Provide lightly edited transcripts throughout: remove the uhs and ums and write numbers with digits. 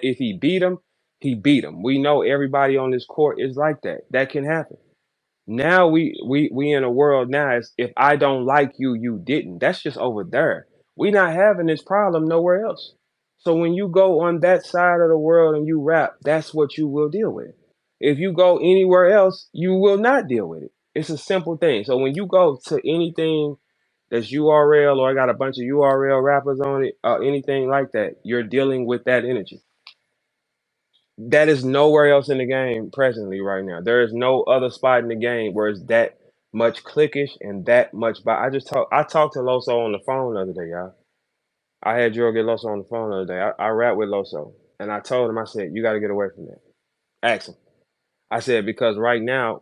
If he beat him, he beat him. We know everybody on this court is like that. That can happen. Now we in a world now is if I don't like you, you didn't. That's just over there. We not having this problem nowhere else. So when you go on that side of the world and you rap, that's what you will deal with. If you go anywhere else, you will not deal with it. It's a simple thing. So when you go to anything that's URL or I got a bunch of URL rappers on it, anything like that, you're dealing with that energy. That is nowhere else in the game presently right now. There is no other spot in the game where it's that much clickish and that much. But I talked to Loso on the phone the other day, y'all. I had Joe get Loso on the phone the other day. I rap with Loso, and I told him, I said, you got to get away from that. Ask him. I said because right now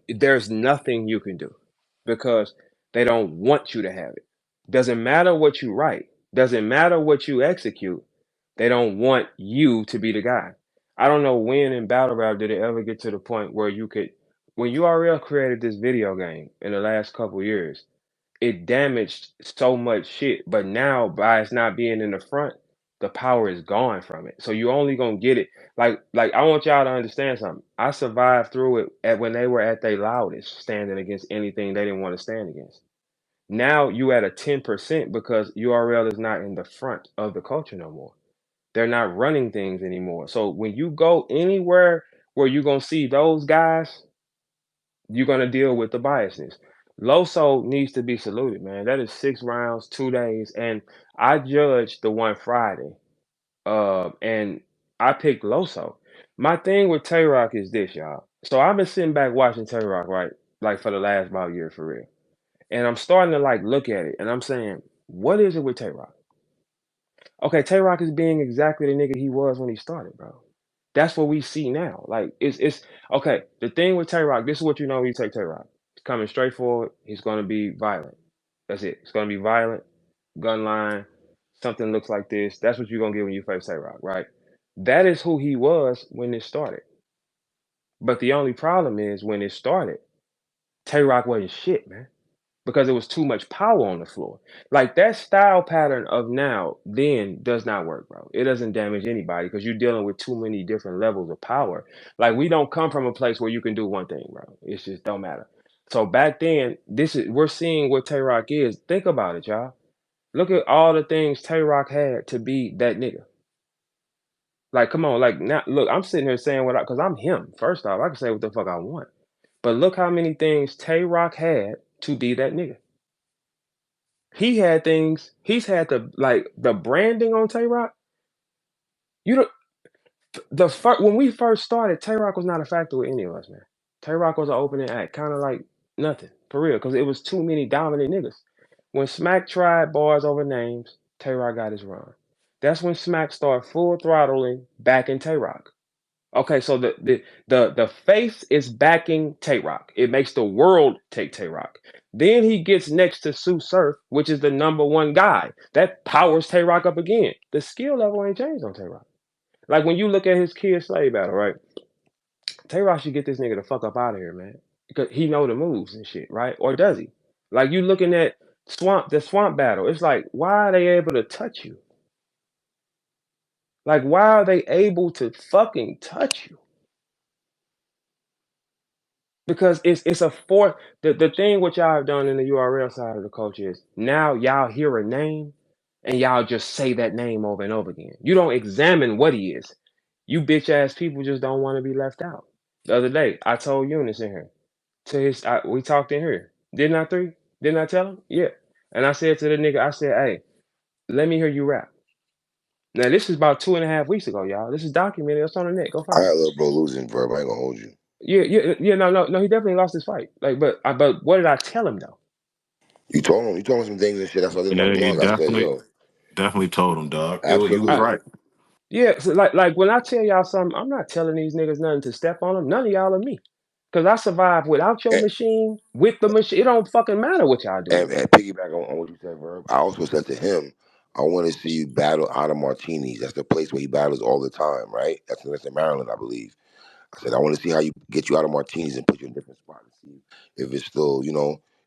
there's nothing you can do because they don't want you to have it. Doesn't matter what you write. Doesn't matter what you execute. They don't want you to be the guy. I don't know when in battle rap did it ever get to the point where you could, when URL created this video game in the last couple years, it damaged so much shit. But now, by its not being in the front, the power is gone from it. So you only gonna get it. Like I want y'all to understand something. I survived through it when they were at their loudest, standing against anything they didn't want to stand against. Now you at a 10% because URL is not in the front of the culture no more. They're not running things anymore. So when you go anywhere where you're gonna see those guys, you're gonna deal with the biasness. Loso needs to be saluted, man. That is 6 rounds, 2 days, and I judged the one Friday. And I picked Loso. My thing with Tay Roc is this, y'all. So I've been sitting back watching Tay Roc, right? Like for the last about year for real. And I'm starting to like look at it and I'm saying, what is it with Tay Roc? Okay, Tay Roc is being exactly the nigga he was when he started, bro. That's what we see now. Like it's okay. The thing with Tay Roc, this is what you know when you take Tay Roc. He's coming straight forward. He's gonna be violent. That's it. It's gonna be violent, gun line, something looks like this. That's what you're gonna get when you face Tay Roc, right? That is who he was when it started. But the only problem is when it started, Tay Roc wasn't shit, man. Because it was too much power on the floor. Like that style pattern of now then does not work, bro. It doesn't damage anybody because you're dealing with too many different levels of power. Like we don't come from a place where you can do one thing, bro. It's just don't matter. So back then, we're seeing what Tay Roc is. Think about it, y'all. Look at all the things Tay Roc had to be that nigga. Like, come on, like now look, I'm sitting here saying what I because I'm him. First off, I can say what the fuck I want. But look how many things Tay Roc had to be that nigga. He had things. He's had the branding on Tay Roc. You don't when we first started, Tay Roc was not a factor with any of us, man. Tay Roc was an opening act, kind of like nothing for real, because it was too many dominant niggas. When Smack tried bars over names, Tay Roc got his run. That's when Smack started full throttling back in Tay Roc. Okay, so the face is backing Tay Roc. It makes the world take Tay Roc. Then he gets next to Sue Surf, which is the number one guy. That powers Tay Roc up again. The skill level ain't changed on Tay Roc. Like when you look at his Kid Slave battle, right? Tay Roc should get this nigga the fuck up out of here, man. Because he know the moves and shit, right? Or does he? Like you looking at the swamp battle. It's like, why are they able to touch you? Like, why are they able to fucking touch you? Because it's a fourth. The thing what y'all have done in the URL side of the culture is now y'all hear a name and y'all just say that name over and over again. You don't examine what he is. You bitch ass people just don't want to be left out. The other day, I told Eunice in here. We talked in here. Didn't I three? Didn't I tell him? Yeah. And I said to the nigga, I said, hey, let me hear you rap. Now this is about 2.5 weeks ago, y'all. This is documented. It's on the net. Go I find had it. a little bro losing, Verb. I ain't gonna hold you. Yeah. No. He definitely lost his fight. Like, but what did I tell him though? You told him some things and shit. That's why I did my Yeah, you blog. I said, definitely yo, definitely told him, dog. You was I, absolutely. right. yeah, so like when I tell y'all something, I'm not telling these niggas nothing to step on them. None of y'all are me. Cause I survived without your And, machine, with the machine. It don't fucking matter what y'all do to me. and piggyback on what you said, Verb. I also said to him, I want to see you battle out of Martinis. That's the place where he battles all the time, right? That's in Maryland, I believe. I said, I want to see how you get you out of Martinis and put you in a different spot and see if it's still,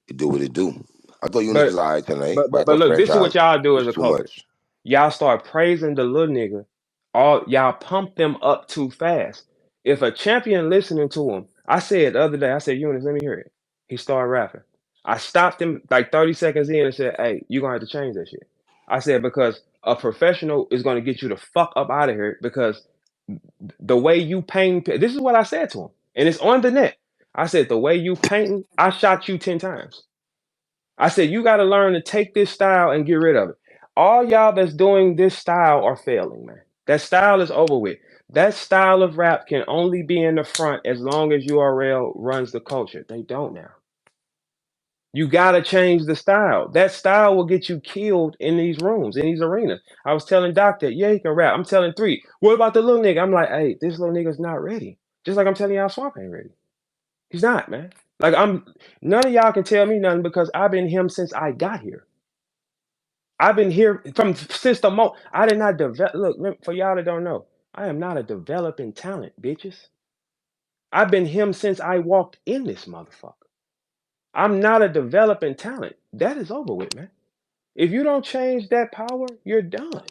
it do what it do. I thought Eunice But was all right tonight, but but I but, but thought look, this is what franchise y'all do was as a too culture. much. Y'all start praising the little nigga All y'all pump them up too fast. If a champion listening to him, I said the other day, I said, Eunice, let me hear it. He started rapping. I stopped him like 30 seconds in and said, hey, you're gonna have to change that shit. I said, because a professional is gonna get you the fuck up out of here because the way you paint, this is what I said to him, and it's on the net. I said, the way you painting, I shot you 10 times. I said, you got to learn to take this style and get rid of it. All y'all that's doing this style are failing, man. That style is over with. That style of rap can only be in the front as long as URL runs the culture. They don't now. You got to change the style. That style will get you killed in these rooms, in these arenas. I was telling Doc that, yeah, he can rap. I'm telling Three, what about the little nigga? I'm like, hey, this little nigga's not ready. Just like I'm telling y'all, Swamp ain't ready. He's not, man. Like none of y'all can tell me nothing because I've been him since I got here. I've been here from since the moment I did not develop. Look, for y'all that don't know, I am not a developing talent, bitches. I've been him since I walked in this motherfucker. I'm not a developing talent. That is over with, man. If you don't change that power, you're done.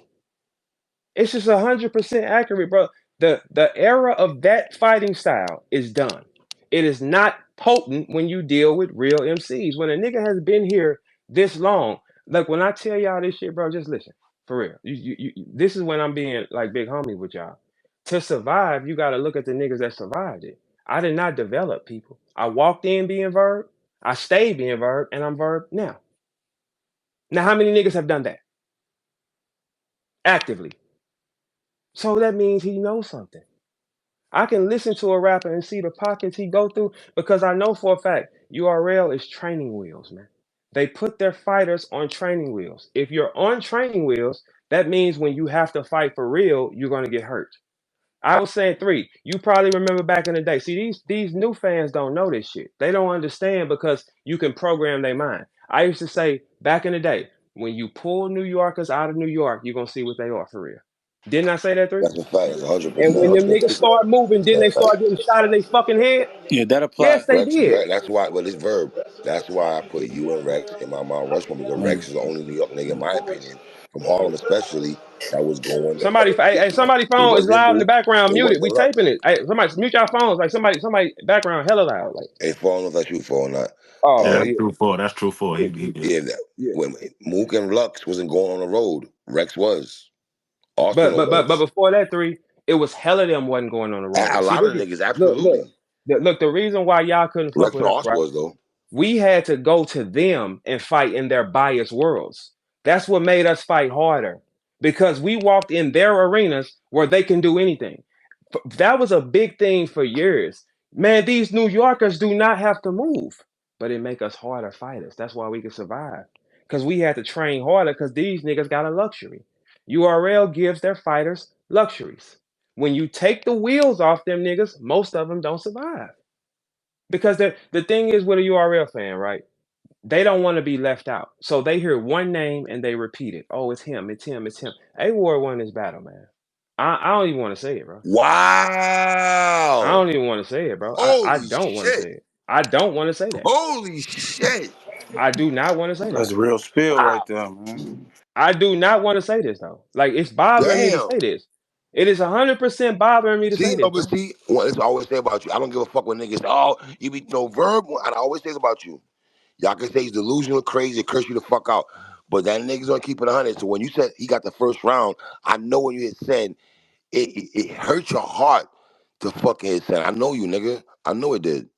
It's just 100% accurate, bro. The era of that fighting style is done. It is not potent when you deal with real MCs. When a nigga has been here this long, like when I tell y'all this shit, bro, just listen for real. This is when I'm being like big homie with y'all. To survive, you got to look at the niggas that survived it. I did not develop people. I walked in being Verb. I stayed being Verb, and I'm Verb now. Now, how many niggas have done that actively? So that means he knows something. I can listen to a rapper and see the pockets he go through because I know for a fact URL is training wheels, man. They put their fighters on training wheels. If you're on training wheels, that means when you have to fight for real, you're gonna get hurt. I was saying Three. You probably remember back in the day. See, these new fans don't know this shit. They don't understand because you can program their mind. I used to say back in the day, when you pull New Yorkers out of New York, you're gonna see what they are for real. Didn't I say that, Three? That's a fact. That's 100%. And when them niggas 150. start moving, then they That's start right. getting shot in their fucking head. Yeah, that Yes, applies. they Rex is did. right. That's why. Well, this Verb. That's why I put you and Rex in my Mount Rushmore because Rex is the only New York nigga, in my opinion, from Harlem especially, that was going Somebody, to get hey, you. somebody It phone is wasn't loud in the Mook. background. It Mute it. We wasn't Lux. taping it. Hey, somebody mute your phones. Like somebody background hella loud. Like, Hey, falling off that shoe for or not. Yeah, oh that's Um, yeah, true for. That's true for. yeah, He did. yeah, yeah. when Mook and Lux wasn't going on the road, Rex was. Arsenal But was. before that Three, it was hella them wasn't going on the A road. See, lot this of is niggas, look. absolutely. Look, the reason why y'all couldn't fuck Rex with and us, Arsenal right? was though. We had to go to them and fight in their biased worlds. That's what made us fight harder because we walked in their arenas where they can do anything. That was a big thing for years. Man, these New Yorkers do not have to move, but it make us harder fighters. That's why we can survive because we had to train harder because these niggas got a luxury. URL gives their fighters luxuries. When you take the wheels off them niggas, most of them don't survive. Because the thing is with a URL fan, right? They don't want to be left out. So they hear one name and they repeat it. Oh, it's him, it's him, it's him. A Ward won this battle, man. I don't even want to say it, bro. I Wow. don't even want to say it, bro. I Holy don't want to shit. say it. I don't want to say that. Holy shit. I do not want to say that. That's real spill Wow. right there, man. I do not want to say this though. Like it's bothering me to Damn. say this. It is 100% bothering me to say See, no, this, but bro. see, what I always say about you, I don't give a fuck when niggas say, oh, you be no Verb. And I always say about you. Y'all can say he's delusional, crazy, curse you the fuck out. But that nigga's gonna keep it 100. So when you said he got the first round, I know when you had said it hurt your heart to fucking hit said. I know you, nigga. I know it did.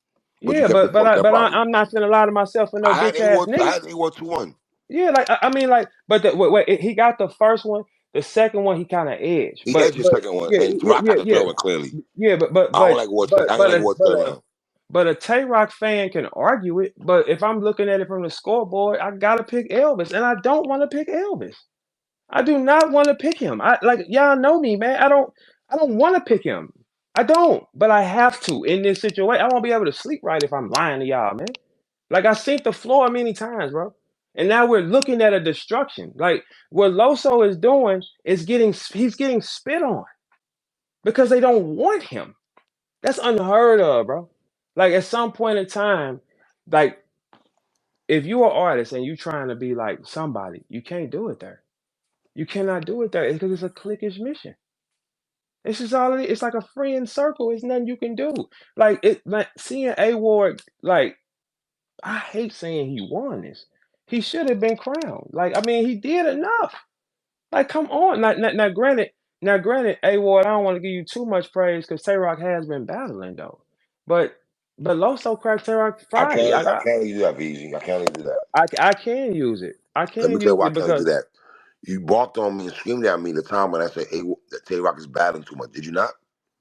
But you Yeah, kept it fucked up probably. I'm not finna lie to myself for no I had bitch A ass Ward, I nigga. had A Ward 2-1. Yeah, like I mean, like, but he got the first one. The second one, he kind of edged. He edged the second one, Yeah, and yeah, Rock yeah, got the yeah, third one clearly. yeah. I don't like Ward. I ain't like Ward's third round. But a Tay Roc fan can argue it. But if I'm looking at it from the scoreboard, I gotta pick Elvis, and I don't want to pick Elvis. I do not want to pick him. I like y'all know me, man. I don't want to pick him. I don't, but I have to in this situation. I won't be able to sleep right if I'm lying to y'all, man. Like I seen the floor many times, bro. And now we're looking at a destruction. Like what Loso is doing is he's getting spit on because they don't want him. That's unheard of, bro. Like at some point in time, like if you're an artist and you're trying to be like somebody, you can't do it there. You cannot do it there because it's a cliquish mission. It's just all it's like a friend circle. It's nothing you can do. Like seeing A Ward, like I hate saying he won this. He should have been crowned. Like, I mean, he did enough. Like, come on. Now, granted, A Ward, I don't want to give you too much praise because Tay Roc has been battling though. But Loso cracked Tay Roc Friday. I can't let you do that, VG. I can't let you do that. I can use it. I Let me can tell you use why I it can't let you because do that. You barked on me and screamed at me the time when I said, "Hey, that Tay Roc is battling too much." Did you not?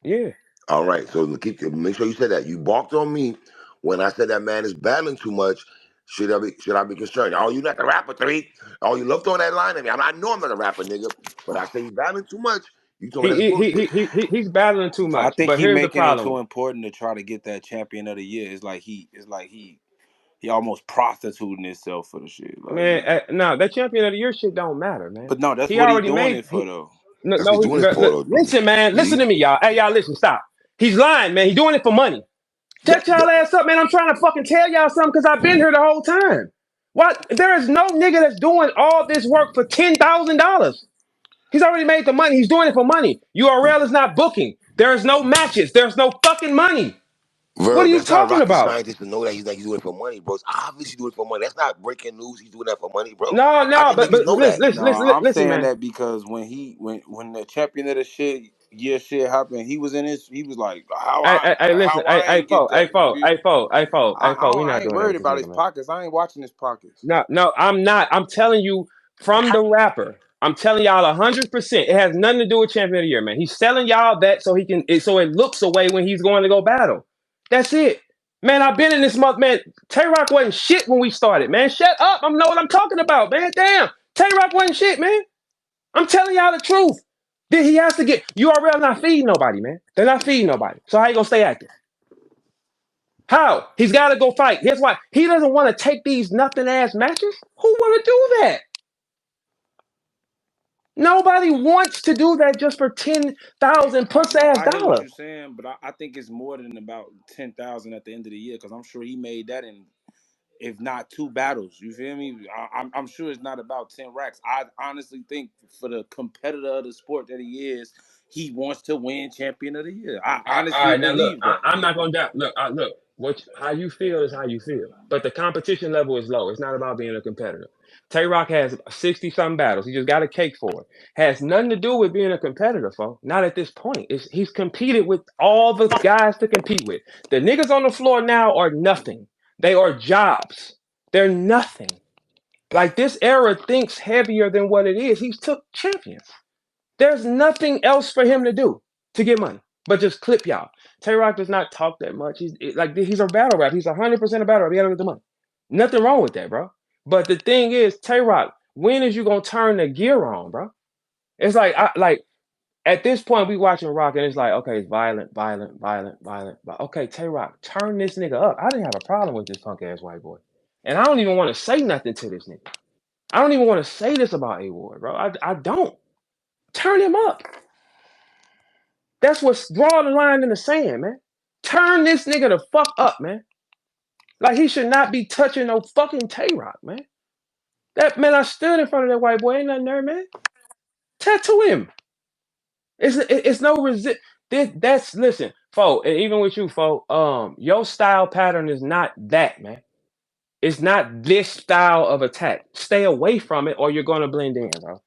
yeah. All right. So make sure you said that. You barked on me when I said that man is battling too much. Should I be concerned? Oh, you not the rapper, three. Oh, you love throwing that line at me. I know I'm not a rapper, nigga. But I say he's battling too much. You told me He that's he, he bullshit. he he he's battling too I much. think But he here's the making it problem. too important to try to get that champion of the year. He almost prostituting himself for the shit. Like, Man, no, that champion of the year shit don't matter, man. but no, that's He what he already doing made it for though. no, That's what no, he's doing this for, though, listen, man, listen B. to me, y'all. Hey, y'all, listen, stop. He's lying, man. He's doing it for money. That, Shut y'all that, ass up, man. I'm trying to fucking tell y'all something because I've been here the whole time. What? There is no nigga that's doing all this work for $10,000. He's already made the money. He's doing it for money. URL is not booking. There is no matches. There's no fucking money. What are Verb, you that's not talking rocket about? scientist to know that he's doing it for money, bro. It's obviously doing it for money. That's not breaking news. He's doing that for money, bro. No, I no, think niggas know that. No, I'm listen, saying man. that because when the champion of the shit happened, he was like, Listen, how I ain't get that. You feel me? We I not ain't doing that worried with this about nigga, his man. pockets. I ain't watching his pockets. No, no, I'm not. I'm telling you from the rapper. I'm telling y'all 100%. It has nothing to do with champion of the year, man. He's selling y'all that so so it looks away when he's going to go battle. That's it, man. I've been in this month, man. Tay Roc wasn't shit when we started, man. Shut up. I know what I'm talking about, man. Damn, Tay Roc wasn't shit, man. I'm telling y'all the truth. Then he has to get URL not feeding nobody, man. They're not feeding nobody. So how you gonna stay active? How? He's got to go fight. Here's why. He doesn't want to take these nothing ass matches. Who want to do that? Nobody wants to do that just for 10,000 puss No, ass I hear what dollar. you're saying, but I think it's more than about 10,000 at the end of the year because I'm sure he made that in, if not two battles. You feel me? I'm sure it's not about 10 racks. I honestly think for the competitor of the sport that he is, he wants to win champion of the year. I All honestly right, now look, believe that. I'm not gonna doubt. Look. How you feel is how you feel, but the competition level is low. It's not about being a competitor. Tay Roc has 60 some battles. He just got a cake for it. Has nothing to do with being a competitor, folks. Not at this point. He's competed with all the guys to compete with. The niggas on the floor now are nothing. They are jobs. They're nothing. Like this era thinks heavier than what it is. He's took champions. There's nothing else for him to do to get money, but just clip y'all. Tay Roc does not talk that much. He's a battle rap. He's 100% a battle rap. He gotta get the money. Nothing wrong with that, bro. But the thing is, Tay Roc, when is you gonna turn the gear on, bro? It's like at this point we watching Rock and it's like, okay, it's violent, violent, violent, violent. But okay, Tay Roc, turn this nigga up. I didn't have a problem with this punk ass white boy, and I don't even want to say nothing to this nigga. I don't even want to say this about A Ward, bro. I don't. Turn him up. That's what's draw the line in the sand, man. Turn this nigga the fuck up, man. Like he should not be touching no fucking Tay Roc, man. That man, I stood in front of that white boy. Ain't nothing there, man. Tattoo him. It's no resist. That's listen, folk. And even with you, folk. Your style pattern is not that, man. It's not this style of attack. Stay away from it, or you're gonna blend in, bro.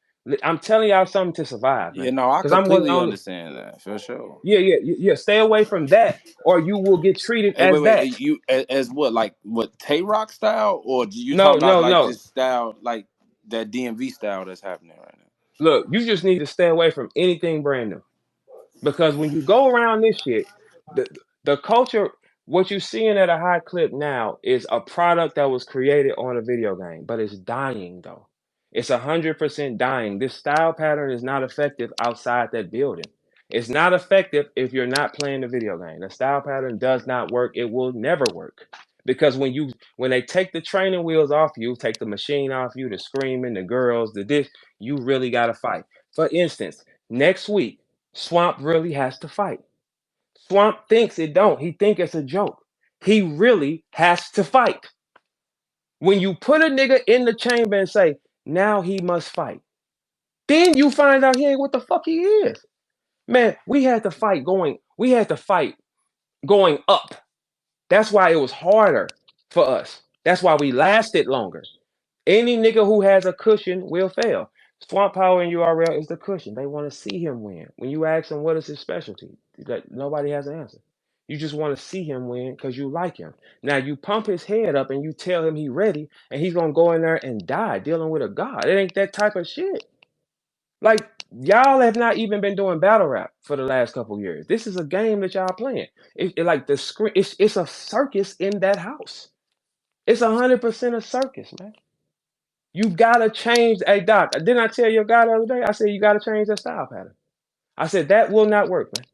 I'm telling y'all something to survive, Yeah, man. no, I Because I'm one of the completely only. understand that for sure. Yeah. Stay away from that, or you will get treated Hey, as wait, that. you as what, like what Tay Rock style, or you No, talking about no, like no. this style, like that DMV style that's happening right now? Look, you just need to stay away from anything brand new. Because when you go around this shit, the the culture, what you're seeing at a high clip now is a product that was created on a video game, but it's dying though. It's 100% dying. This style pattern is not effective outside that building. It's not effective if you're not playing the video game. The style pattern does not work. It will never work. Because when they take the training wheels off you, take the machine off you, the screaming, the girls, the this, you really gotta fight. For instance, next week, Swamp really has to fight. Swamp thinks it don't. He think it's a joke. He really has to fight. When you put a nigga in the chamber and say, now he must fight, then you find out he ain't what the fuck he is. Man, we had to fight going. We had to fight going up. That's why it was harder for us. That's why we lasted longer. Any nigga who has a cushion will fail. Swamp Power in URL is the cushion. They want to see him win. When you ask him what is his specialty, nobody has an answer. You just want to see him win because you like him. Now you pump his head up and you tell him he ready, and he's gonna go in there and die dealing with a god. It ain't that type of shit. Like y'all have not even been doing battle rap for the last couple years. This is a game that y'all playing. Like the screen. It's a circus in that house. It's 100% a circus, man. You gotta change. Hey Doc, didn't I tell your guy the other day? I said you gotta change that style pattern. I said that will not work, man.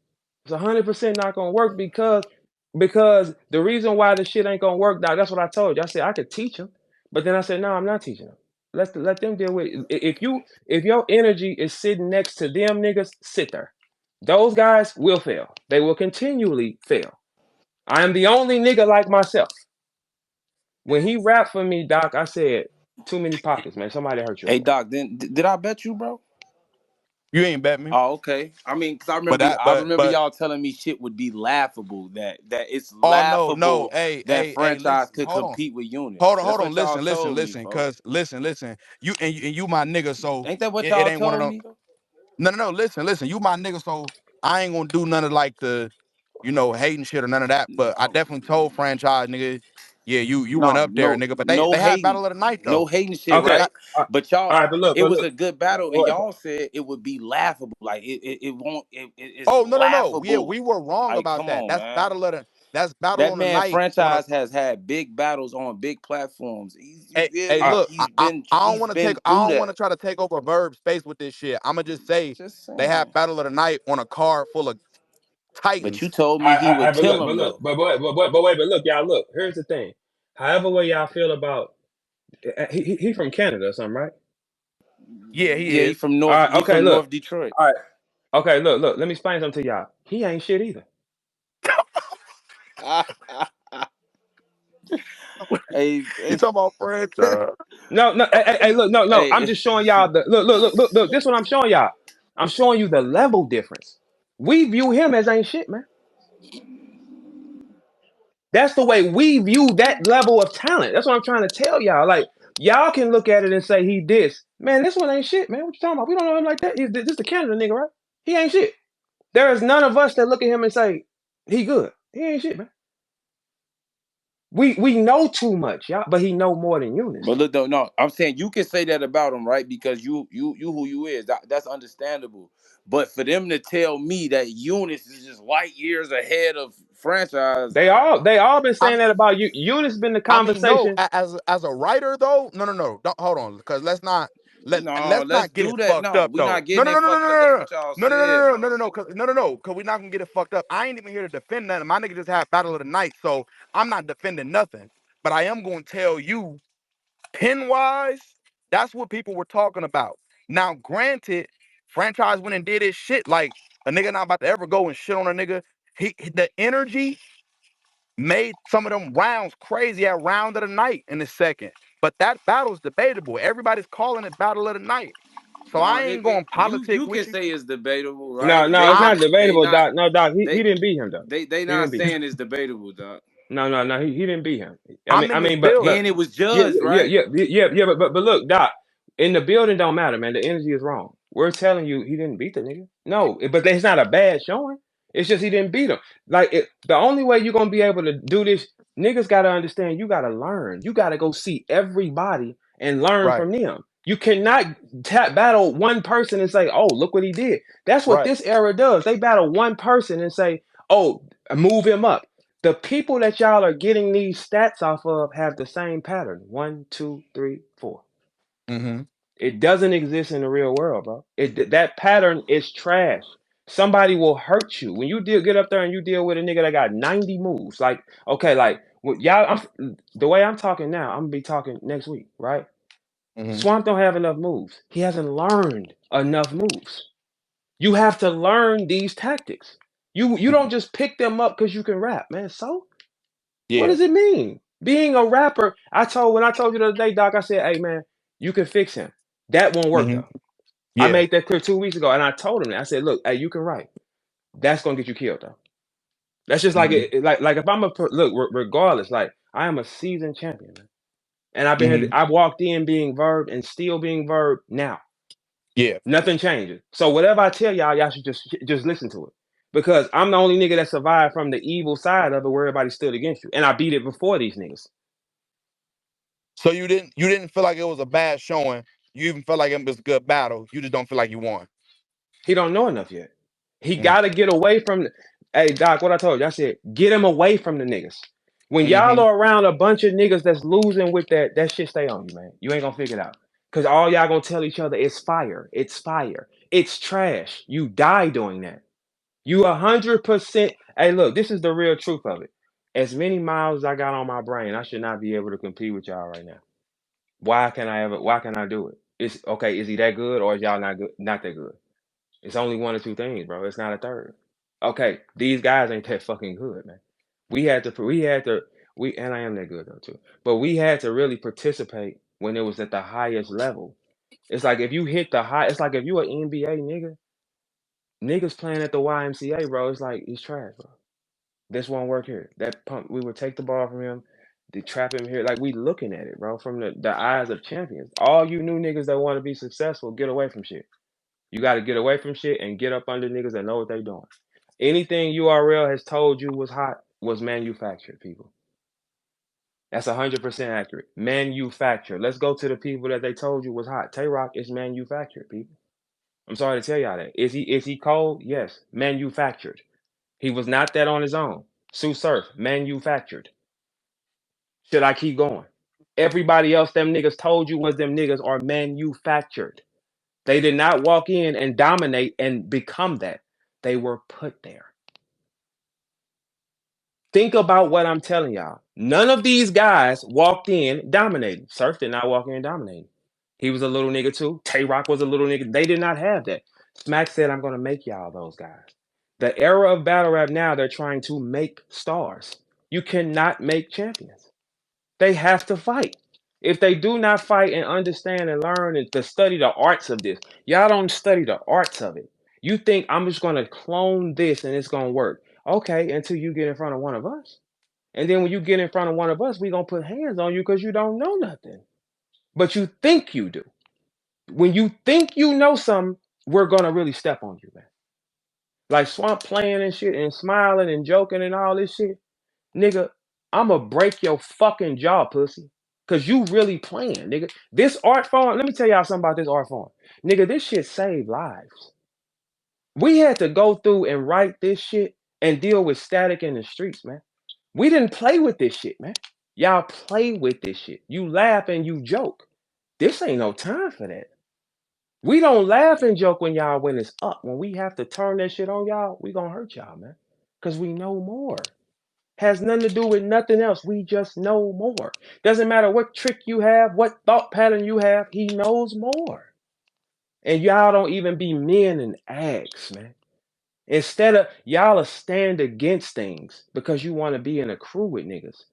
It's 100% not gonna work because the reason why the shit ain't gonna work, Doc. That's what I told you. I said I could teach them, but then I said no, I'm not teaching them. Let them deal with it. If your energy is sitting next to them niggas, sit there. Those guys will fail. They will continually fail. I am the only nigga like myself. When he rapped for me, Doc, I said too many pockets, man. Somebody hurt you Hey, over there. Doc, then did I bet you, bro? You ain't bet me. Oh, okay. I mean, cause But that I remember but y'all telling me shit would be laughable. That it's oh no. laughable that Hey, franchise listen, could hold on. compete with Eunice. That's what y'all told me, Listen, folks. cause listen. You my nigga, so Ain't that what it y'all ain't one of told them. me though? No. Listen. You my nigga, so I ain't gonna do none of like the, hating shit or none of that. But I definitely told franchise nigga, yeah, you went No, up there, no, nigga. But no they had hating, battle of the night no though. hating shit, Okay. That right? All But y'all, right, it but was look. a good battle, and Boy, y'all said it would be laughable. Like it won't. It's oh no. Yeah, laughable. we were wrong Like, about come that. on, man. That's battle That on the man night on a franchise has had big battles on big platforms. You feel hey all me? right, look, I don't He's want to take been I through don't want that. to try to take over Verb space with this shit. I'ma just say Just they saying. had battle of the night on a card full of But you titans. told me he would but kill look, him though. but look, y'all look. Here's the thing. However way y'all feel about he from Canada or something, right? Yeah, he Yeah, he is. from All North. right, He okay, from look. North Detroit. All right, okay, look. Let me explain something to y'all. He ain't shit either. Hey, You hey, talking about French? No. Hey, look, no. I'm hey. just showing y'all the look. This is what I'm showing y'all. I'm showing you the level difference. We view him as ain't shit, man. That's the way we view that level of talent. That's what I'm trying to tell y'all. Like, y'all can look at it and say he this. Man, this one ain't shit, man. What you talking about? We don't know him like that. This the Canada nigga, right? He ain't shit. There is none of us that look at him and say, he good. He ain't shit, man. We know too much, y'all, but he know more than Eunice, But though. look, though, no, I'm saying you can say that about him, right? Because you who you is. That's understandable. But for them to tell me that Eunice is just light years ahead of franchise, They all been I saying that about you. Eunice been the I mean, no, conversation. as a writer though, no. Don't hold on, because no, let's let's not get it do that. fucked No, up we though. not getting it fucked up. That's what y'all said, bro. Because we're not gonna get it fucked up. I ain't even here to defend nothing. My nigga just had battle of the night, so I'm not defending nothing. But I am gonna tell you, pin wise, that's what people were talking about. Now, granted, franchise went and did his shit. Like a nigga not about to ever go and shit on a nigga. The energy made some of them rounds crazy at round of the night in the second. But that battle's debatable. Everybody's calling it battle of the night. So No, I ain't going politic you with can you. say it's debatable, right? No, it's They I not they debatable, not Doc. No, Doc, he they didn't beat him, though. they He not didn't beat him. saying it's debatable, dog. No, he didn't beat him. I'm in this But building. And it was yeah, judged, yeah, right? yeah, but look, Doc, in the building don't matter, man. The energy is wrong. We're telling you he didn't beat the nigga. No, but it's not a bad showing. It's just he didn't beat him. The only way you're gonna be able to do this, niggas gotta understand. You gotta learn. You gotta go see everybody and learn Right, from them. You cannot battle one person and say, "Oh, look what he did." That's what right. this era does. They battle one person and say, "Oh, move him up." The people that y'all are getting these stats off of have the same pattern. One, two, three, four. Mm-hmm. It doesn't exist in the real world, bro. That pattern is trash. Somebody will hurt you when you get up there and you deal with a nigga that got 90 moves. Like, okay, like y'all, the way I'm talking now, I'm gonna be talking next week, right? Mm-hmm. Swamp don't have enough moves. He hasn't learned enough moves. You have to learn these tactics. You Hmm. don't just pick them up because you can rap, man. So what Yeah. does it mean? Being a rapper, when I told you the other day, Doc, I said, hey man, you can fix him. That won't work Mm-hmm. though. I Yeah. made that clear 2 weeks ago, and I told him that. I said, look, hey, you can write. That's gonna get you killed though. That's just like Hmm. like if I'm look, regardless, like I am a seasoned champion, man. And I've been here, Hmm. I walked in being Verb and still being Verb now. Yeah. Nothing changes. So whatever I tell y'all, y'all should just listen to it. Because I'm the only nigga that survived from the evil side of it where everybody stood against you. And I beat it before these niggas. So you didn't feel like it was a bad showing. You even felt like it was a good battle. You just don't feel like you won. He don't know enough yet. He Mm. gotta get away from hey Doc, what I told you, I said, get him away from the niggas. When y'all Hmm. are around a bunch of niggas that's losing with that shit stay on you, man. You ain't gonna figure it out. Cause all y'all gonna tell each other it's fire. It's fire. It's trash. You die doing that. You 100%. Hey, look, this is the real truth of it. As many miles as I got on my brain, I should not be able to compete with y'all right now. Why can I do it? It's okay, is he that good or is y'all not that good? It's only one or two things, bro. It's not a third. Okay, these guys ain't that fucking good, man. We and I am that good though too. But we had to really participate when it was at the highest level. It's like if you hit the high, it's like if you an NBA nigga, niggas playing at the YMCA, bro. It's like he's trash, bro. This won't work here. That pump, we would take the ball from him, they trap him here. Like we looking at it, bro, from the eyes of champions. All you new niggas that want to be successful, get away from shit. You got to get away from shit and get up under niggas that know what they doing. Anything URL has told you was hot was manufactured, people. That's 100% accurate. Manufactured. Let's go to the people that they told you was hot. Tay Roc is manufactured, people. I'm sorry to tell y'all that. Is he cold? Yes. Manufactured. He was not that on his own. Sue Surf, manufactured. Should I keep going? Everybody else them niggas told you was them niggas are manufactured. They did not walk in and dominate and become that. They were put there. Think about what I'm telling y'all. None of these guys walked in dominating. Surf did not walk in dominating. He was a little nigga too. Tay Roc was a little nigga. They did not have that. Smack said, I'm going to make y'all those guys. The era of battle rap now, they're trying to make stars. You cannot make champions. They have to fight. If they do not fight and understand and learn and to study the arts of this, y'all don't study the arts of it. You think I'm just going to clone this and it's going to work. Okay, until you get in front of one of us. And then when you get in front of one of us, we going to put hands on you because you don't know nothing. But you think you do. When you think you know something, we're going to really step on you, man. Like Swamp playing and shit and smiling and joking and all this shit. Nigga, I'ma break your fucking jaw, pussy. Cause you really playing, nigga. This art form, let me tell y'all something about this art form. Nigga, this shit saved lives. We had to go through and write this shit and deal with static in the streets, man. We didn't play with this shit, man. Y'all play with this shit. You laugh and you joke. This ain't no time for that. We don't laugh and joke when y'all when it's up. When we have to turn that shit on y'all, we gonna hurt y'all, man. Cause we know more. Has nothing to do with nothing else. We just know more. Doesn't matter what trick you have, what thought pattern you have, he knows more. And y'all don't even be men and ask, man. Instead of y'all stand against things because you want to be in a crew with niggas.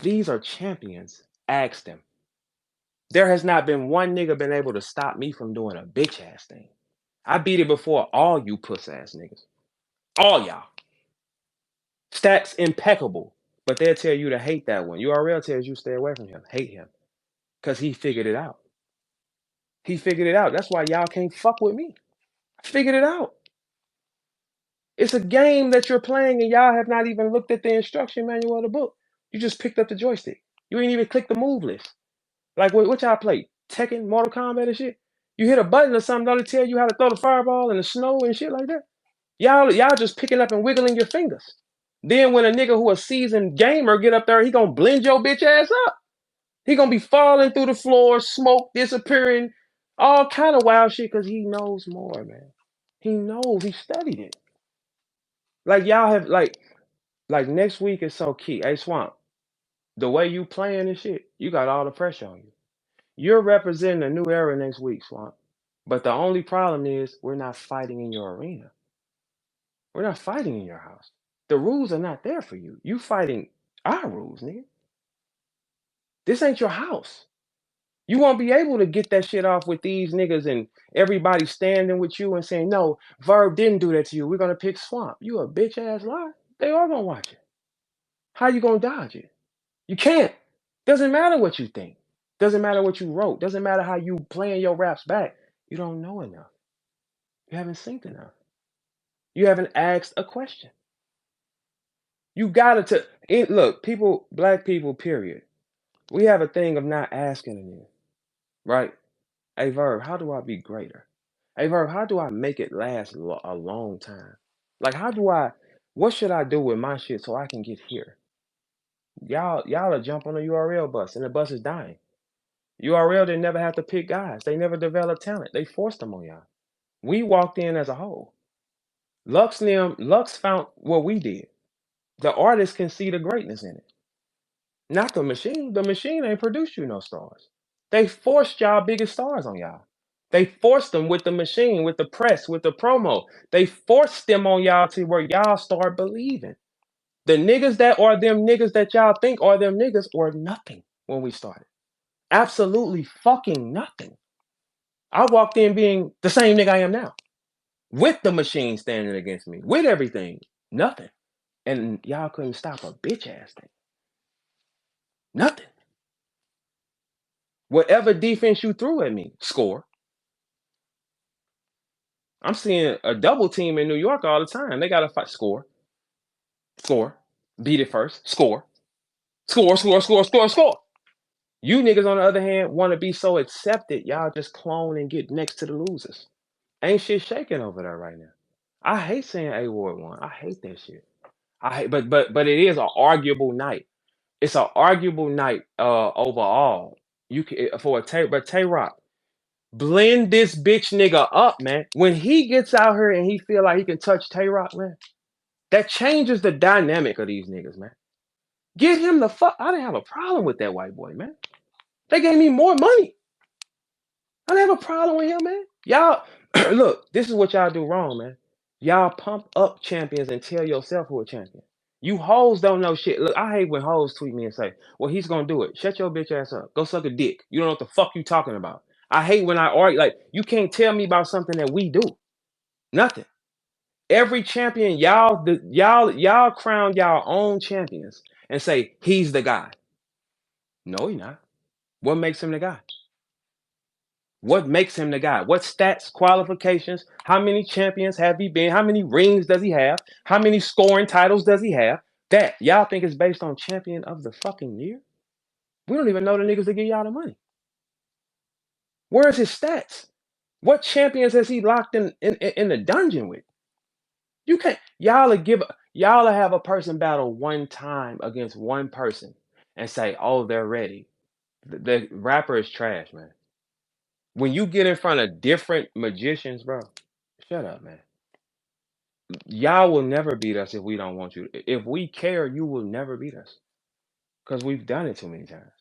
These are champions. Ask them. There has not been one nigga been able to stop me from doing a bitch ass thing. I beat it before all you puss ass niggas. All y'all. Stats impeccable. But they'll tell you to hate that one. URL tells you stay away from him. Hate him. Because he figured it out. He figured it out. That's why y'all can't fuck with me. I figured it out. It's a game that you're playing and y'all have not even looked at the instruction manual of the book. You just picked up the joystick. You ain't even clicked the move list. Like what y'all play? Tekken, Mortal Kombat and shit? You hit a button or something, don't it tell you how to throw the fireball in the snow and shit like that? Y'all just picking up and wiggling your fingers. Then when a nigga who a seasoned gamer get up there, he gonna blend your bitch ass up. He gonna be falling through the floor, smoke disappearing, all kind of wild shit because he knows more, man. He knows. He studied it. Like y'all have like next week is so key. Hey Swamp, the way you playing and shit, you got all the pressure on you. You're representing a new era next week, Swamp. But the only problem is we're not fighting in your arena. We're not fighting in your house. The rules are not there for you. You fighting our rules, nigga. This ain't your house. You won't be able to get that shit off with these niggas and everybody standing with you and saying, no, Verb didn't do that to you. We're gonna pick Swamp. You a bitch ass lie. They are gonna watch it. How you gonna dodge it? You can't. Doesn't matter what you think. Doesn't matter what you wrote. Doesn't matter how you playing your raps back. You don't know enough. You haven't synced enough. You haven't asked a question. You gotta look, people, black people, period. We have a thing of not asking anything, right? Hey Verb, how do I be greater? Hey Verb, how do I make it last a long time? Like what should I do with my shit so I can get here? Y'all are jump on a URL bus and the bus is dying. URL didn't never have to pick guys. They never developed talent. They forced them on y'all. We walked in as a whole. Lux found what we did. The artist can see the greatness in it. Not the machine. The machine ain't produced you no stars. They forced y'all biggest stars on y'all. They forced them with the machine, with the press, with the promo. They forced them on y'all to where y'all start believing. The niggas that are them niggas that y'all think are them niggas or nothing when we started. Absolutely fucking nothing. I walked in being the same nigga I am now. With the machine standing against me. With everything. Nothing. And y'all couldn't stop a bitch ass thing. Nothing. Whatever defense you threw at me, score. I'm seeing a double team in New York all the time. They got to fight. Score. Score. Beat it first. Score. Score, score, score, score, score. You niggas, on the other hand, want to be so accepted, y'all just clone and get next to the losers. Ain't shit shaking over there right now. I hate saying A Ward won. I hate that shit. I hate, but it is an arguable night. It's an arguable night overall. You can for a Tay Roc. Blend this bitch nigga up, man. When he gets out here and he feel like he can touch Tay Roc, man, that changes the dynamic of these niggas, man. Get him the fuck. I didn't have a problem with that white boy, man. They gave me more money. I didn't have a problem with him, man. Y'all, look, this is what y'all do wrong, man. Y'all pump up champions and tell yourself who a champion. You hoes don't know shit. Look, I hate when hoes tweet me and say, well, he's gonna do it. Shut your bitch ass up. Go suck a dick. You don't know what the fuck you talking about. I hate when I argue, like, you can't tell me about something that we do. Nothing. Every champion, y'all crown y'all own champions and say, he's the guy. No, he's not. What makes him the guy? What makes him the guy? What stats, qualifications? How many champions have he been? How many rings does he have? How many scoring titles does he have? That y'all think is based on champion of the fucking year? We don't even know the niggas that give y'all the money. Where's his stats? What champions has he locked in the dungeon with? You can't. Y'all have a person battle one time against one person and say, oh, they're ready. The rapper is trash, man. When you get in front of different magicians, bro, shut up, man. Y'all will never beat us if we don't want you. If we care, you will never beat us. Because we've done it too many times.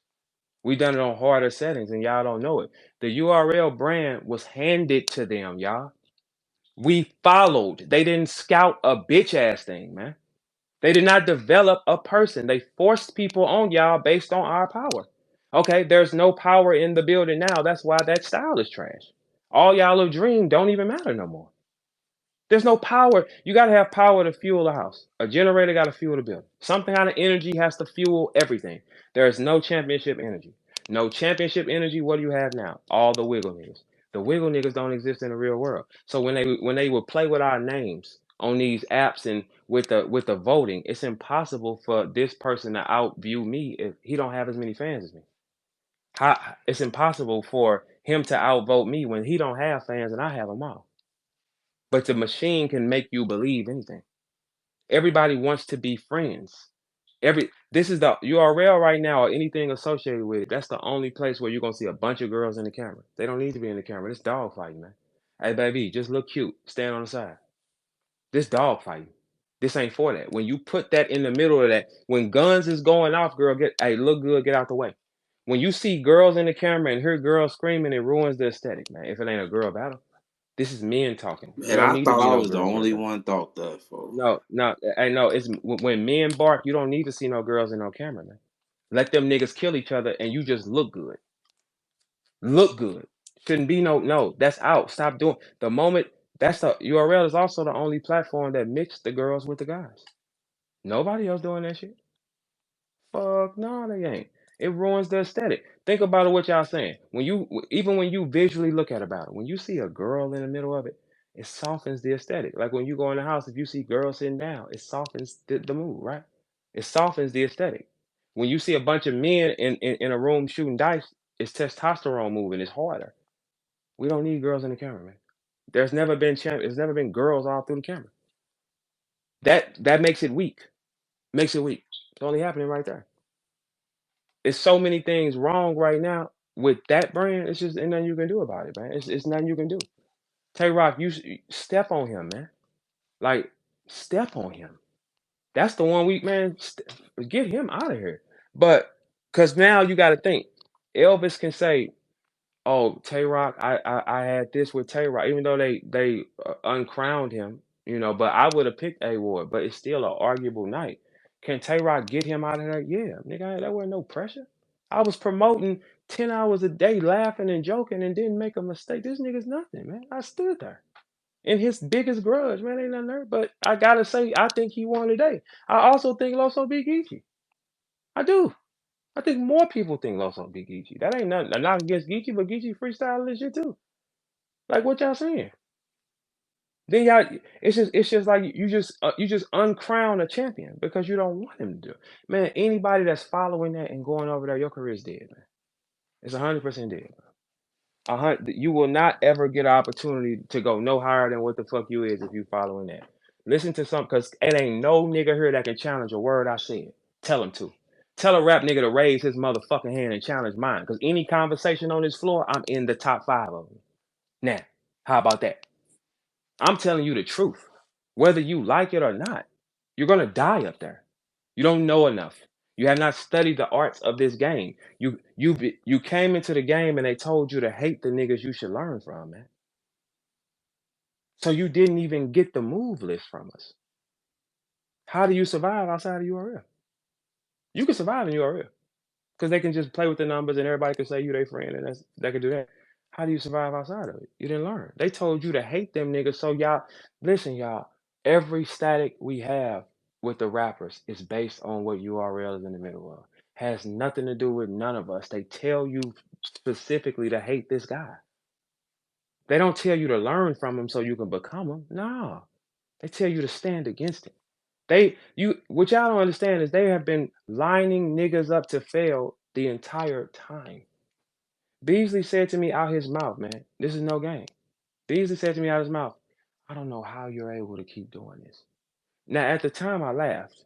We've done it on harder settings and y'all don't know it. The URL brand was handed to them, y'all. We followed. They didn't scout a bitch ass thing, man. They did not develop a person. They forced people on y'all based on our power. Okay, there's no power in the building now. That's why that style is trash. All y'all have dreamed don't even matter no more. There's no power. You got to have power to fuel a house. A generator got to fuel the building. Something kind of energy has to fuel everything. There is no championship energy. No championship energy. What do you have now? All the wiggle niggas. The wiggle niggas don't exist in the real world. So when they would play with our names on these apps and with the voting, it's impossible for this person to outview me if he don't have as many fans as me. It's impossible for him to outvote me when he don't have fans and I have them all. But the machine can make you believe anything. Everybody wants to be friends. This is the URL right now or anything associated with it. That's the only place where you're gonna see a bunch of girls in the camera. They don't need to be in the camera. This dog fighting, man. Hey baby, just look cute. Stand on the side. This dog fighting. This ain't for that. When you put that in the middle of that, when guns is going off, girl, look good, get out the way. When you see girls in the camera and hear girls screaming, it ruins the aesthetic, man. If it ain't a girl battle. This is men talking. It Man, don't I need to thought be I no was the girls in the only camera. one thought that, folks. No, I know. It's when men bark, you don't need to see no girls in no camera, man. Let them niggas kill each other and you just look good. Look good. Shouldn't be no. That's out. Stop doing the moment. That's the URL is also the only platform that mixed the girls with the guys. Nobody else doing that shit. Fuck no, they ain't. It ruins the aesthetic. Think about it. What y'all saying? Even when you visually look at about it, when you see a girl in the middle of it, it softens the aesthetic. Like when you go in the house, if you see girls sitting down, it softens the mood, right? It softens the aesthetic. When you see a bunch of men in a room shooting dice, it's testosterone moving. It's harder. We don't need girls in the camera, man. There's never been girls all through the camera. That makes it weak. Makes it weak. It's only happening right there. It's so many things wrong right now with that brand. It's just ain't nothing you can do about it, man. It's nothing you can do. Tay Roc, step on him, man. Like step on him. That's the one week, man. Get him out of here. But because now you got to think, Elvis can say, "Oh, Tay Roc, I had this with Tay Roc," even though they uncrowned him, you know. But I would have picked A Ward, but it's still an arguable night. Can Tay Roc get him out of there? Yeah, nigga, that wasn't no pressure. I was promoting 10 hours a day, laughing and joking, and didn't make a mistake. This nigga's nothing, man. I stood there. And his biggest grudge, man, ain't nothing there. But I gotta say, I think he won today. I also think Loso beat Geechi. I do. I think more people think Loso beat Geechi. That ain't nothing. Not against Geechi, but Geechi freestyling this shit too. Like what y'all saying? Then y'all, it's just like you just uncrown a champion because you don't want him to do it. Man, anybody that's following that and going over there, your career is dead, man. It's 100% dead. You will not ever get an opportunity to go no higher than what the fuck you is if you following that. Listen to something, cause it ain't no nigga here that can challenge a word I said. Tell him to. Tell a rap nigga to raise his motherfucking hand and challenge mine. Cause any conversation on this floor, I'm in the top 5 of them. Now, how about that? I'm telling you the truth. Whether you like it or not, you're gonna die up there. You don't know enough. You have not studied the arts of this game. You came into the game and they told you to hate the niggas you should learn from, man. So you didn't even get the move list from us. How do you survive outside of URL? You can survive in URL because they can just play with the numbers and everybody can say you their friend and they can do that. How do you survive outside of it? You didn't learn. They told you to hate them niggas. So y'all, listen, y'all. Every static we have with the rappers is based on what URL is in the middle of. Has nothing to do with none of us. They tell you specifically to hate this guy. They don't tell you to learn from him so you can become him. No, they tell you to stand against him. What y'all don't understand is they have been lining niggas up to fail the entire time. Beasley said to me out his mouth, man, this is no game. Beasley said to me out his mouth, I don't know how you're able to keep doing this. Now, at the time, I laughed.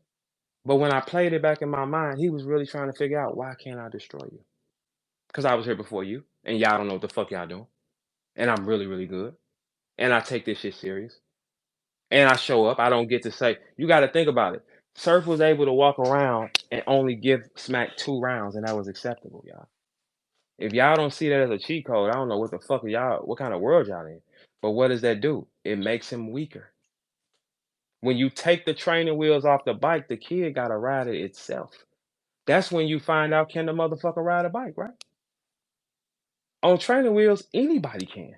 But when I played it back in my mind, he was really trying to figure out, why can't I destroy you? Because I was here before you, and y'all don't know what the fuck y'all doing. And I'm really, really good. And I take this shit serious. And I show up. I don't get to say, you got to think about it. Surf was able to walk around and only give Smack 2 rounds, and that was acceptable, y'all. If y'all don't see that as a cheat code, I don't know what the fuck what kind of world y'all in. But what does that do? It makes him weaker. When you take the training wheels off the bike, the kid got to ride it itself. That's when you find out, can the motherfucker ride a bike, right? On training wheels, anybody can.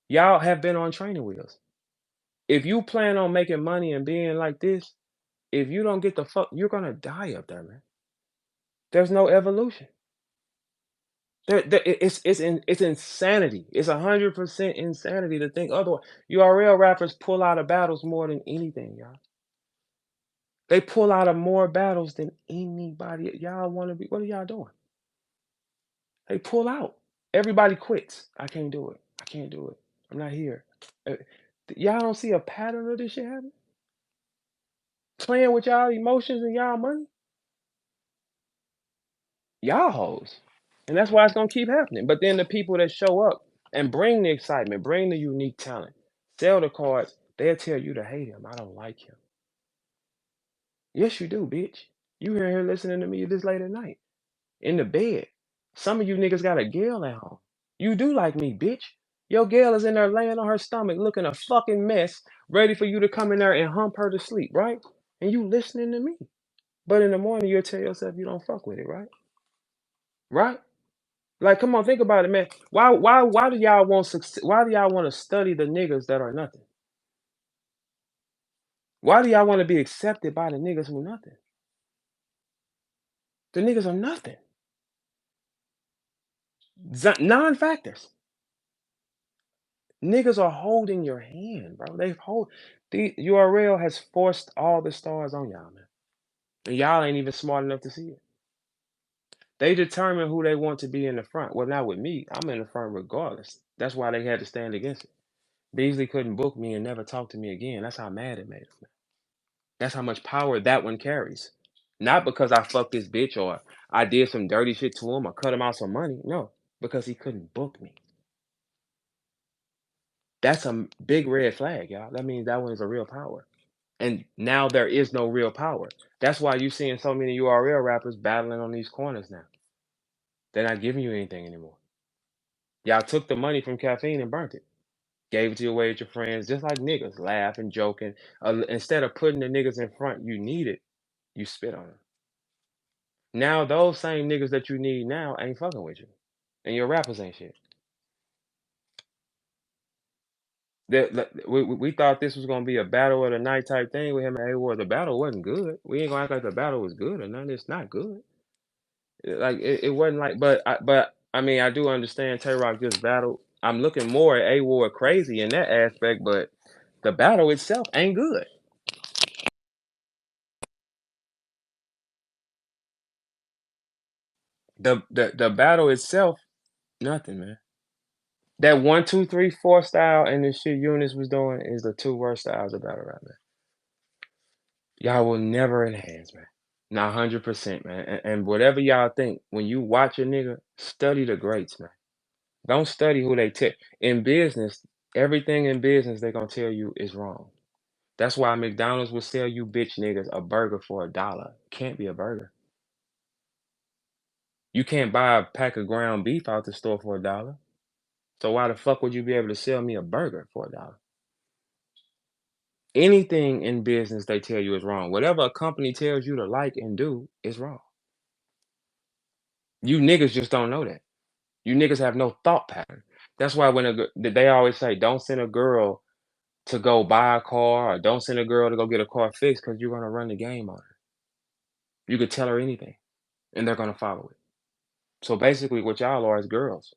Y'all have been on training wheels. If you plan on making money and being like this, if you don't get the fuck, you're gonna die up there, man. There's no evolution. It's insanity. It's 100% insanity to think otherwise. URL rappers pull out of battles more than anything, y'all. They pull out of more battles than anybody. Y'all want to be? What are y'all doing? They pull out. Everybody quits. I can't do it. I can't do it. I'm not here. Uh, Y'all don't see a pattern of this shit happening? Playing with y'all emotions and y'all money? Y'all hoes. And that's why it's gonna keep happening. But then the people that show up and bring the excitement, bring the unique talent, sell the cards, they'll tell you to hate him. I don't like him. Yes, you do, bitch. You here listening to me this late at night. In the bed. Some of you niggas got a girl at home. You do like me, bitch. Your girl is in there laying on her stomach looking a fucking mess, ready for you to come in there and hump her to sleep, right? And you listening to me. But in the morning, you'll tell yourself you don't fuck with it, right? Right? Like, come on, think about it, man. Why do y'all want success? Why do y'all want to study the niggas that are nothing? Why do y'all want to be accepted by the niggas who nothing? The niggas are nothing. Non-factors. Niggas are holding your hand, bro. The URL has forced all the stars on y'all, man. And y'all ain't even smart enough to see it. They determine who they want to be in the front. Well, not with me. I'm in the front regardless. That's why they had to stand against it. Beasley couldn't book me and never talk to me again. That's how mad it made him. That's how much power that one carries. Not because I fucked this bitch or I did some dirty shit to him or cut him out some money. No, because he couldn't book me. That's a big red flag, y'all. That means that one is a real power. And now there is no real power. That's why you're seeing so many URL rappers battling on these corners now. They're not giving you anything anymore. Y'all took the money from caffeine and burnt it. Gave it to away with your friends, just like niggas, laughing, joking. Instead of putting the niggas in front you needed, you spit on them. Now those same niggas that you need now ain't fucking with you. And your rappers ain't shit. We thought this was gonna be a battle of the night type thing with him and A-Ward. The battle wasn't good. We ain't gonna act like the battle was good or none. It's not good. Like it wasn't like, but I mean, I do understand Tay Roc just battled. I'm looking more at A-Ward crazy in that aspect, but the battle itself ain't good. The battle itself, nothing, man. That 1, 2, 3, 4 style and the shit Eunice was doing is the two worst styles of battle rap, man. Y'all will never enhance, man. Not 100%, man. And whatever y'all think, when you watch a nigga, study the greats, man. Don't study who they tell. In business, everything in business they're gonna tell you is wrong. That's why McDonald's will sell you bitch niggas a burger for $1. Can't be a burger. You can't buy a pack of ground beef out the store for $1. So why the fuck would you be able to sell me a burger for $1? Anything in business they tell you is wrong. Whatever a company tells you to like and do is wrong. You niggas just don't know that. You niggas have no thought pattern. That's why when they always say, don't send a girl to go buy a car or don't send a girl to go get a car fixed because you're gonna run the game on her. You could tell her anything and they're gonna follow it. So basically what y'all are is girls.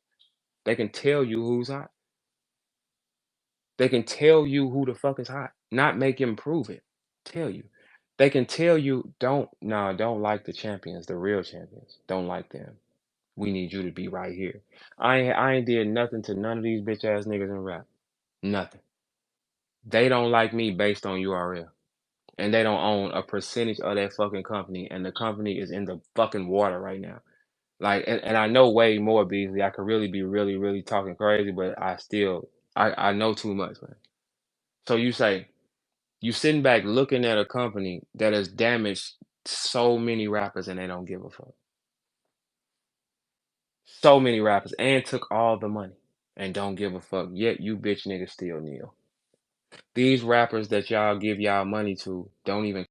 They can tell you who's hot. They can tell you who the fuck is hot, not make him prove it. Tell you. They can tell you, don't like the champions, the real champions. Don't like them. We need you to be right here. I ain't did nothing to none of these bitch ass niggas in rap. Nothing. They don't like me based on URL. And they don't own a percentage of that fucking company. And the company is in the fucking water right now. Like, and I know way more, Beasley. I could really be really, really talking crazy, but I know too much, man. So you say, you sitting back looking at a company that has damaged so many rappers and they don't give a fuck. So many rappers and took all the money and don't give a fuck. Yet you bitch niggas still kneel. These rappers that y'all give y'all money to don't even